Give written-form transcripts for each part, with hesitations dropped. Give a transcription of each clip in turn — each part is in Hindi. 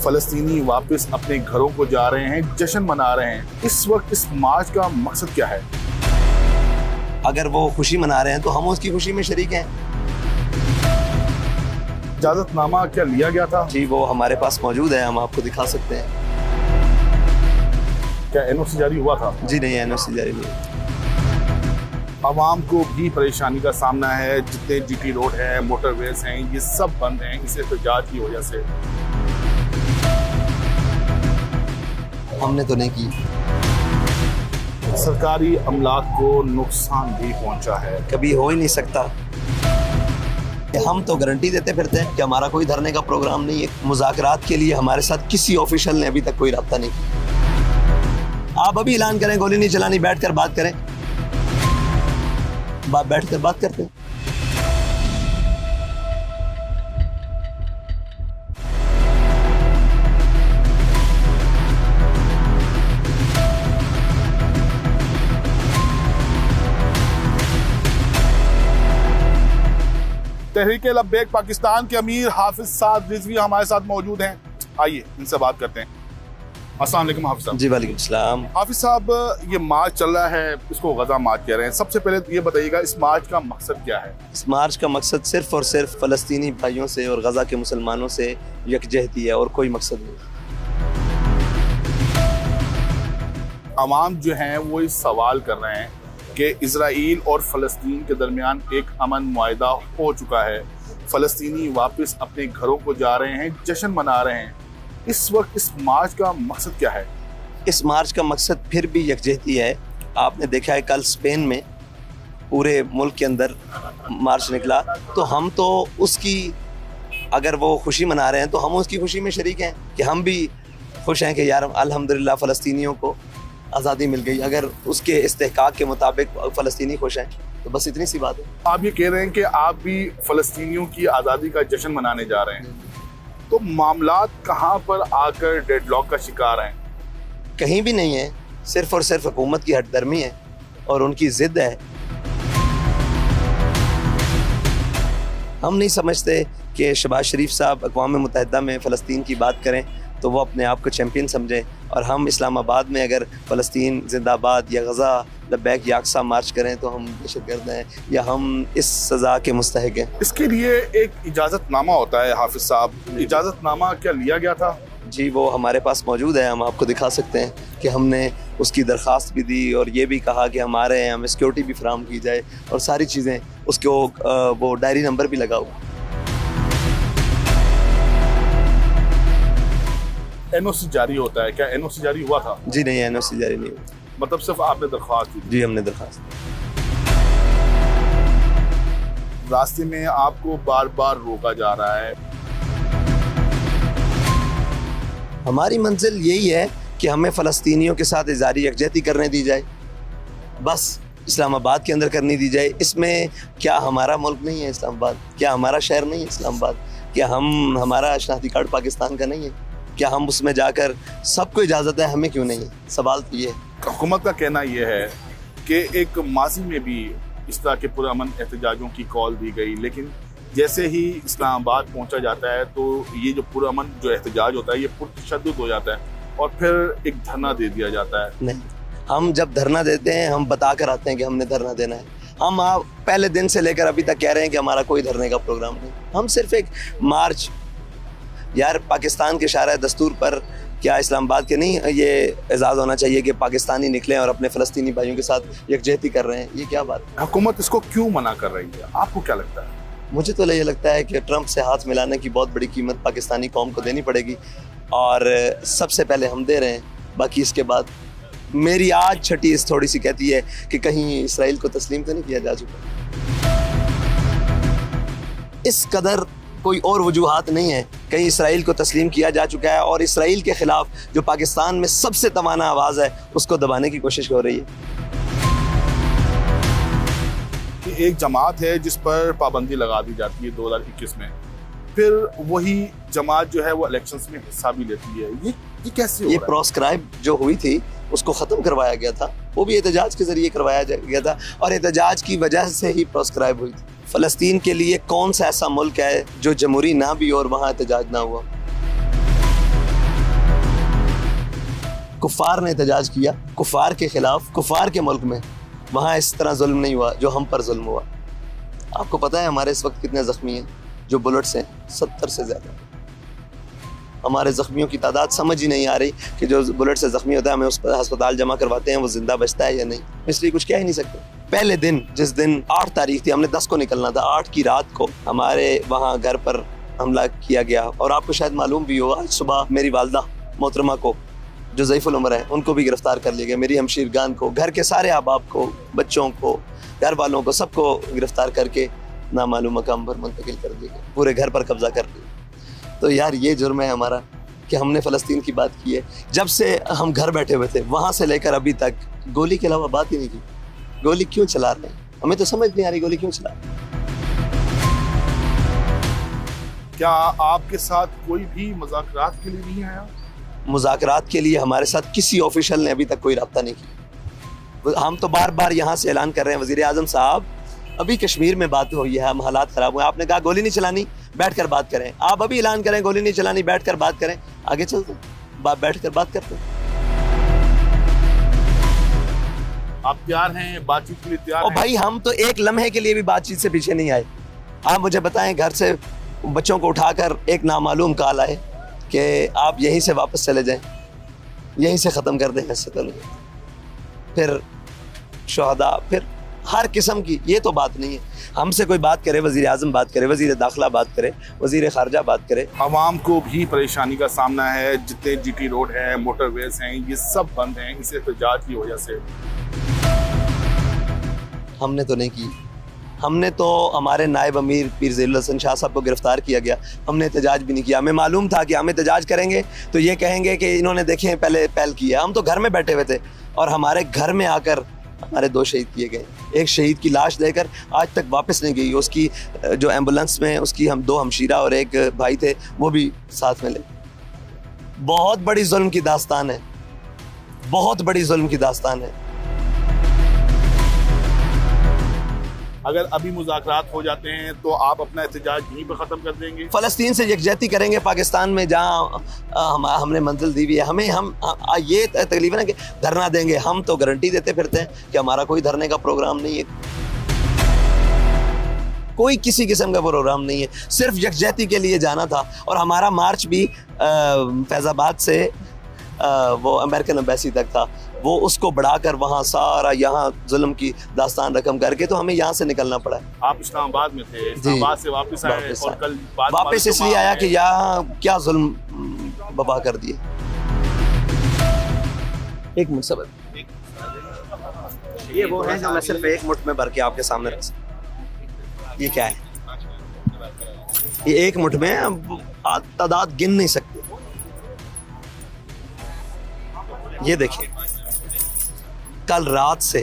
फ़लस्तीनी वापस अपने घरों को जा रहे हैं, जश्न मना रहे हैं। इस वक्त इस मार्च का मकसद क्या है? अगर वो खुशी मना रहे हैं तो हम उसकी खुशी में शरीक हैं। इजाज़तनामा क्या लिया गया था? जी वो हमारे पास मौजूद है, हम आपको दिखा सकते हैं। क्या एनओसी जारी हुआ था? जी नहीं, एनओसी जारी नहीं। आवाम को भी परेशानी का सामना है। जितने जीटी रोड है, मोटरवेज हैं, ये सब बंद हैं इस एहतजाज की वजह से। हमने तो नहीं की। सरकारी अमलाक को नुकसान भी पहुंचा है। कभी हो ही नहीं सकता। हम तो गारंटी देते फिरते हैं कि हमारा कोई धरने का प्रोग्राम नहीं है। मुज़ाकरात के लिए हमारे साथ किसी ऑफिशियल ने अभी तक कोई रब्ता नहीं किया। आप अभी ऐलान करें गोली नहीं चलानी, बैठकर बात करें। बैठकर बात करते हैं। तहरीक लब्बैक पाकिस्तान के अमीर हाफिज साद रिजवी हमारे साथ मौजूद हैं। आइए इनसे बात करते हैं। अस्सलाम वालेकुम हाफिज साहब। जी वालेकुम सलाम। हाफिज साहब, ये मार्च चल रहा है, इसको गजा मार्च कह रहे हैं। सबसे पहले ये बताइएगा, इस मार्च का मकसद क्या है? इस मार्च का मकसद सिर्फ और सिर्फ फ़लस्तीनी भाइयों से और गजा के मुसलमानों से यकजहती है और कोई मकसद नहीं। अवाम जो हैं वो इस सवाल कर रहे हैं कि इजराइल और फ़लस्तीन के दरमियान एक अमन मुआहिदा हो चुका है। फ़लस्तीनी वापस अपने घरों को जा रहे हैं, जश्न मना रहे हैं। इस वक्त इस मार्च का मकसद क्या है? इस मार्च का मकसद फिर भी यकजहती है। आपने देखा है कल स्पेन में पूरे मुल्क के अंदर मार्च निकला, तो हम तो उसकी, अगर वो खुशी मना रहे हैं तो हम उसकी खुशी में शरीक हैं कि हम भी खुश हैं कि यार अल्हम्दुलिल्लाह फ़लस्तीनियों को आज़ादी मिल गई। अगर उसके इस्तेहकाक के मुताबिक फ़लस्तीनी खुश हैं तो बस इतनी सी बात है। आप ये कह रहे हैं कि आप भी फ़लस्तीनियों की आज़ादी का जश्न मनाने जा रहे हैं, तो मामलात कहाँ पर आकर डेडलॉक का शिकार हैं? कहीं भी नहीं है, सिर्फ और सिर्फ हुकूमत की हटदर्मी है और उनकी ज़िद है। हम नहीं समझते कि शहबाज शरीफ साहब अक़वाम मुत्तहिदा में फ़लस्तीन की बात करें तो वो अपने आप को चैम्पियन समझें, और हम इस्लामाबाद में अगर फ़लस्तीन जिंदाबाद या गज़ा लब्बैक या अक़सा मार्च करें तो हम दहशतगर्द हैं या हम इस सज़ा के मुस्तहिक़ हैं। इसके लिए एक इजाज़तनामा होता है हाफिज साहब, इजाज़तनामा क्या लिया गया था? जी वो हमारे पास मौजूद है, हम आपको दिखा सकते हैं कि हमने उसकी दरख्वास्त भी दी और ये भी कहा कि हमारे यहाँ हमें सिक्योरिटी भी फराहम की जाए और सारी चीज़ें, उसको वो डायरी नंबर भी लगा हुआ। एनओसी जारी होता है, क्या एनओसी जारी हुआ था? जी नहीं, एनओसी जारी नहीं हुआ। मतलब सिर्फ आपने दरख्वास्त दी? जी हमने दरख्वास्त। रास्ते में आपको बार बार रोका जा रहा है। हमारी मंजिल यही है कि हमें फ़लस्तीनियों के साथ इज़हारी यकजहती करने दी जाए, बस इस्लामाबाद के अंदर करनी दी जाए। इसमें क्या हमारा मुल्क नहीं है इस्लामाबाद? क्या हमारा शहर नहीं है इस्लामाबाद? क्या हमारा शनाख्ती कार्ड पाकिस्तान का नहीं है? क्या हम उसमें जाकर, सबको इजाज़त है, हमें क्यों नहीं है? सवाल तो ये है। हुकूमत का कहना यह है कि एक माजी में भी इस तरह के पुरअमन एहतजाजों की कॉल दी गई, लेकिन जैसे ही इस्लामाबाद पहुंचा जाता है तो ये जो पुरअमन जो एहतजाज होता है ये पुरतशद्दुद हो जाता है और फिर एक धरना दे दिया जाता है। नहीं, हम जब धरना देते हैं हम बता कर आते हैं कि हमने धरना देना है। हम पहले दिन से लेकर अभी तक कह रहे हैं कि हमारा कोई धरने का प्रोग्राम नहीं। हम सिर्फ एक मार्च, यार पाकिस्तान के शारा दस्तूर पर क्या इस्लामाबाद के नहीं ये एजाज़ होना चाहिए कि पाकिस्तानी निकलें और अपने फ़लस्तीनी भाइयों के साथ यकजहती कर रहे हैं? ये क्या बात है? हुकूमत इसको क्यों मना कर रही है, आपको क्या लगता है? मुझे तो ये लगता है कि ट्रंप से हाथ मिलाने की बहुत बड़ी कीमत पाकिस्तानी कौम को देनी पड़ेगी और सबसे पहले हम दे रहे हैं। बाकी इसके बाद मेरी आज छठी इस थोड़ी सी कहती है कि कहीं इसराइल को तस्लीम तो नहीं किया जा चुका। इस कदर कोई और वजूहात नहीं है, कहीं इसराइल को तस्लीम किया जा चुका है और इसराइल के ख़िलाफ़ जो पाकिस्तान में सबसे तवाना आवाज़ है उसको दबाने की कोशिश हो रही है। एक जमात है जिस पर पाबंदी लगा दी जाती है 2021 में, फिर वही जमात जो है वो इलेक्शंस में हिस्सा भी लेती है। ये कैसे हो रहा है? प्रोस्क्राइब जो हुई थी उसको ख़त्म करवाया गया था, वो भी एहतजाज के ज़रिए करवाया गया था और एहतजाज की वजह से ही प्रोस्क्राइब हुई थी। फ़लस्तीन के लिए कौन सा ऐसा मुल्क है जो जमहूरी ना भी और वहाँ एहतजाज ना हुआ? कुफ़ार ने एहतजाज किया, कुफ़ार के ख़िलाफ़, कुफ़ार के मुल्क में, वहाँ इस तरह जुल्म नहीं हुआ जो हम पर जुल्म हुआ। आपको पता है हमारे इस वक्त कितने ज़ख्मी हैं जो बुलेट से? 70 से ज़्यादा। हमारे ज़ख्मियों की तादाद समझ ही नहीं आ रही कि जो बुलेट से ज़ख्मी होता है हमें उस पर अस्पताल जमा करवाते हैं, वो ज़िंदा बचता है या नहीं, इसलिए कुछ कह ही नहीं सकते। पहले दिन, जिस दिन 8 तारीख थी, हमने 10 को निकलना था, 8 की रात को हमारे वहाँ घर पर हमला किया गया। और आपको शायद मालूम भी होगा, सुबह मेरी वालदा मोहतरमा को जो ज़ईफ़ुल उम्र है उनको भी गिरफ़्तार कर लिया गया, मेरी हमशीरगान को, घर के सारे अहबाब को, बच्चों को, घर वालों को, सबको गिरफ़्तार करके नामालूम मकाम पर मुंतकिल कर दिया गया, पूरे घर पर कब्ज़ा कर दिया। तो यार ये जुर्म है हमारा कि हमने फ़लस्तीन की बात की है। जब से हम घर बैठे हुए थे वहाँ से लेकर अभी तक गोली के अलावा बात ही नहीं की। गोली क्यों चला रहे हैं हमें तो समझ नहीं आ रही, गोली क्यों चला रहे हैं। क्या आपके साथ कोई भी मुज़ाकरात के लिए नहीं आया? मुज़ाकरात के लिए हमारे साथ किसी ऑफिशियल ने अभी तक कोई रब्ता नहीं किया। हम तो बार बार यहाँ से ऐलान कर रहे हैं, वज़ीर आज़म साहब अभी कश्मीर में बात हुई है, हम हालात ख़राब हुए, आपने कहा गोली नहीं चलानी, बैठकर बात करें। आप अभी ऐलान करें गोली नहीं चलानी, बैठकर बात करें, आगे चलते बैठकर बात करते हैं। आप तैयार हैं बातचीत के लिए? तैयार और हैं? भाई हम तो एक लम्हे के लिए भी बातचीत से पीछे नहीं आए। आप मुझे बताएं, घर से बच्चों को उठाकर एक नामालूम कॉल आए कि आप यहीं से वापस चले जाएं, यहीं से ख़त्म कर दें हैसियत, फिर शहदा, फिर हर किस्म की। ये तो बात नहीं है। हमसे कोई बात करे, वज़ीर आज़म बात करे, वज़ीर दाखिला बात करे, वज़ीर ख़ारजा बात करे। आवाम को भी परेशानी का सामना है, जितने GT रोड है, मोटरवेज हैं, ये सब बंद हैं इस एहतजाज की वजह से। हमने तो नहीं की। हमने तो, हमारे नायब अमीर पीर ज़ैनुल हसन शाह साहब को गिरफ़्तार किया गया, हमने एहतजाज भी नहीं किया। हमें मालूम था कि हम एहतजाज करेंगे तो ये कहेंगे कि इन्होंने देखें पहले पहल किया। हम तो घर में बैठे हुए थे और हमारे घर में आकर हमारे 2 शहीद किए गए। एक शहीद की लाश लेकर आज तक वापस नहीं गई, उसकी जो एम्बुलेंस में उसकी हम 2 हमशीरा और एक भाई थे वो भी साथ में ले। बहुत बड़ी जुल्म की दास्तान है, बहुत बड़ी जुल्म की दास्तान है। अगर अभी मुज़ाकरात हो जाते हैं तो आप अपना एहतजाज यहीं पर ख़त्म कर देंगे? फ़लस्तीन से यकजहती करेंगे पाकिस्तान में, जहाँ हमने मंजिल दी हुई है। हमें ये तकलीफ है कि धरना देंगे, हम तो गारंटी देते फिरते हैं कि हमारा कोई धरने का प्रोग्राम नहीं है, कोई किसी किस्म का प्रोग्राम नहीं है, सिर्फ यकजहती के लिए जाना था। और हमारा मार्च भी फैज़ाबाद से वो अमेरिकन एम्बेसी तक था, वो उसको बढ़ाकर वहाँ सारा यहाँ जुल्म की दास्तान रकम करके तो हमें यहाँ से निकलना पड़ा है। आप इस्लामाबाद में थे, इस्लामाबाद से वापस आए और कल वापस इसलिए आया कि यहाँ क्या जुल्म बबा कर दिए। एक मिनट सबर, ये वो है जो मैं सिर्फ एक मुट्ठ में भर के आपके सामने रख सकता। ये क्या है? ये एक मुट्ठ में तादाद गिन नहीं सकते। ये देखिए, कल रात से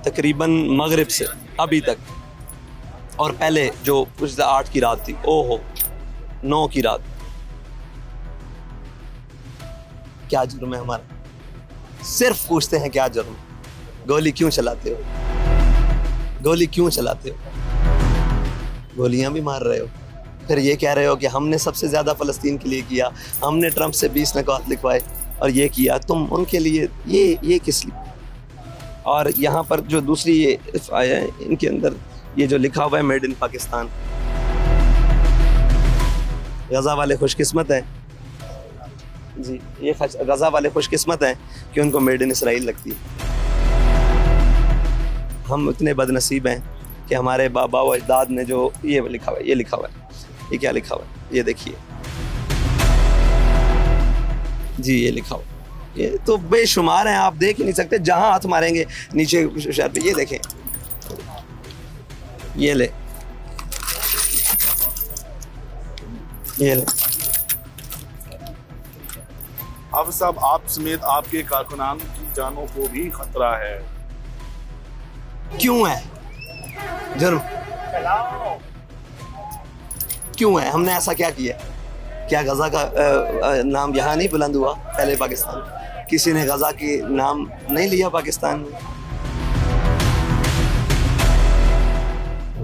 तकरीबन मगरिब से अभी तक, और पहले जो कुछ 8 की रात थी, ओहो 9 की रात, क्या जुर्म है हमारा? सिर्फ पूछते हैं क्या जुर्म? गोली क्यों चलाते हो? गोली क्यों चलाते हो? गोलियां भी मार रहे हो, फिर ये कह रहे हो कि हमने सबसे ज्यादा फ़लस्तीन के लिए किया, हमने ट्रंप से 20 नकात लिखवाए और ये किया, तुम उनके लिए ये किस लिए? और यहाँ पर जो दूसरी ये आया है, इनके अंदर ये जो लिखा हुआ है मेड इन पाकिस्तान। गज़ा वाले खुशकिस्मत हैं जी, ये गज़ा वाले खुशकिस्मत हैं कि उनको मेड इन इसराइल लगती है। हम इतने बदनसीब हैं कि हमारे बाबा व अजदाद ने जो ये लिखा हुआ है, ये लिखा हुआ है, ये क्या लिखा हुआ है, ये देखिए जी, ये लिखा हुआ, ये तो बेशुमार हैं, आप देख ही नहीं सकते, जहां हाथ मारेंगे नीचे शहर पे। ये देखें, ये ले, ये ले। अब साहब, आप समेत आपके कारकुनान की जानों को भी खतरा है। क्यों है जुर्म? क्यों है? हमने ऐसा क्या किया? क्या गज़ा का नाम यहाँ नहीं बुलंद हुआ पहले पाकिस्तान? किसी ने गज़ा की नाम नहीं लिया पाकिस्तान में?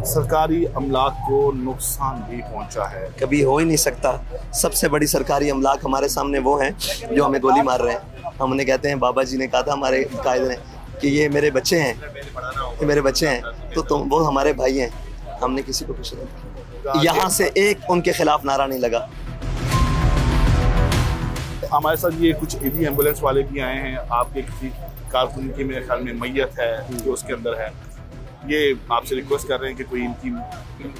सरकारी अमलाक को नुकसान भी पहुंचा है। कभी हो ही नहीं सकता। सबसे बड़ी सरकारी अमलाक हमारे सामने वो हैं जो हमें गोली मार रहे हैं। हमने कहते हैं बाबा जी ने कहा था हमारे कायदे ने कि ये मेरे बच्चे हैं, ये मेरे बच्चे हैं, तो तुम वो हमारे भाई हैं। हमने किसी को कुछ नहीं किया। यहाँ से एक उनके खिलाफ नारा नहीं लगा। हमारे साथ ये कुछ ईदी एम्बुलेंस वाले भी आए हैं। आपके किसी कारकुन की मेरे ख्याल में मैयत है जो उसके अंदर है, ये आपसे रिक्वेस्ट कर रहे हैं कि कोई इनकी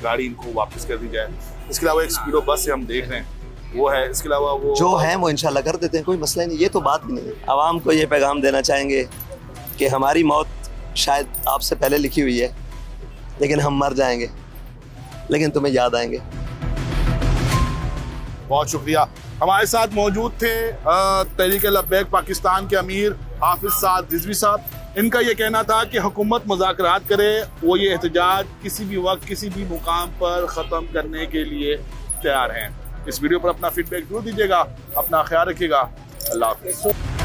गाड़ी इनको वापस कर दी जाए। इसके अलावा एक स्पीडो बस से हम देख रहे हैं वो है, इसके अलावा वो जो है वो इंशाल्लाह कर देते हैं, कोई मसला नहीं, ये तो बात भी नहीं है। आवाम को ये पैगाम देना चाहेंगे कि हमारी मौत शायद आपसे पहले लिखी हुई है, लेकिन हम मर जाएंगे, लेकिन तुम्हें याद आएंगे। बहुत शुक्रिया। हमारे साथ मौजूद थे तहरीक लब्बैक पाकिस्तान के अमीर हाफिज साद रिजवी साहब। इनका ये कहना था कि हुकूमत मुज़ाकरात करे, वो ये एहतजाज किसी भी वक्त किसी भी मुकाम पर ख़त्म करने के लिए तैयार हैं। इस वीडियो पर अपना फीडबैक जरूर दीजिएगा। अपना ख्याल रखिएगा। अल्लाह हाफ़िज़।